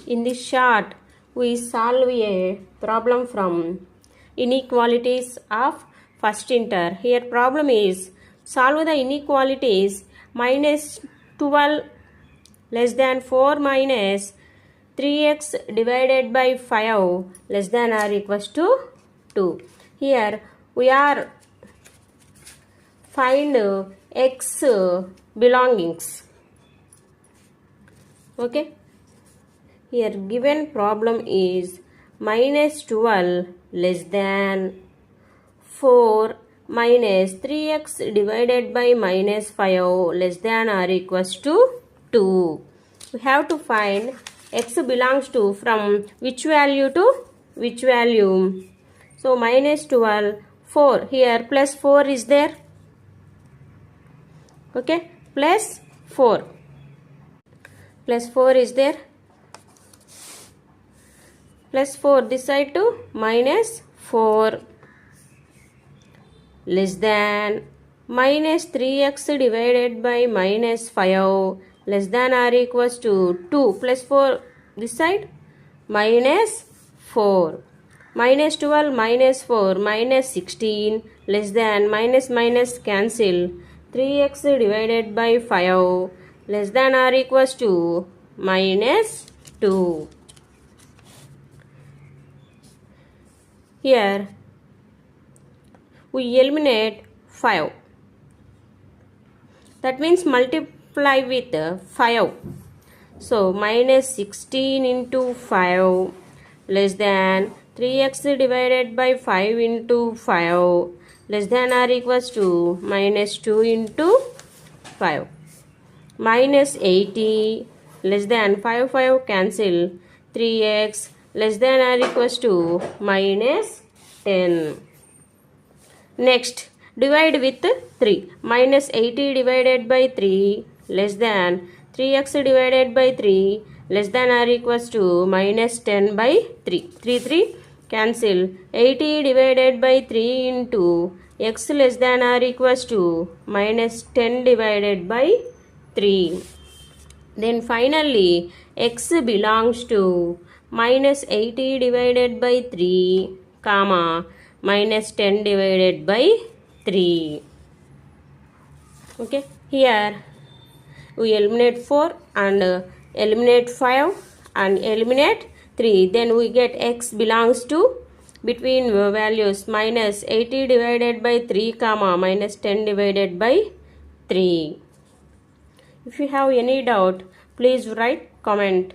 In this chart, we solve a problem from inequalities of first inter. Here problem is solve the inequalities minus 12 less than 4 minus 3x divided by 5 less than or equals to 2. Here we are find x belongings. Okay. Here given problem is minus 12 less than 4 minus 3x divided by minus 5 less than or equals to 2. We have to find x belongs to from which value to which value. So minus 12, 4. Here plus 4 is there. Okay, plus 4. Plus 4 is there. Plus 4 this side to minus 4 less than minus 3x divided by minus 5 less than or equals to 2 plus 4 this side minus 4 minus 12 minus 4 minus 16 less than minus minus cancel 3x divided by 5 less than or equals to minus 2. Here we eliminate 5. That means multiply with 5. So minus 16 into 5 less than 3x divided by 5 into 5 less than or equals to minus 2 into 5. Minus 80 less than 5 cancel 3x less than or equals to minus 10. Next, divide with 3. Minus 80 divided by 3 less than 3x divided by 3 less than or equals to minus 10 by 3. 3 cancel 80 divided by 3 into x less than or equals to minus 10 divided by 3. Then finally x belongs to minus 80 divided by 3 comma minus 10 divided by 3. Okay, here we eliminate 4 and eliminate 5 and eliminate 3. Then we get x belongs to between values minus 80 divided by 3 comma minus 10 divided by 3. If you have any doubt, please write comment.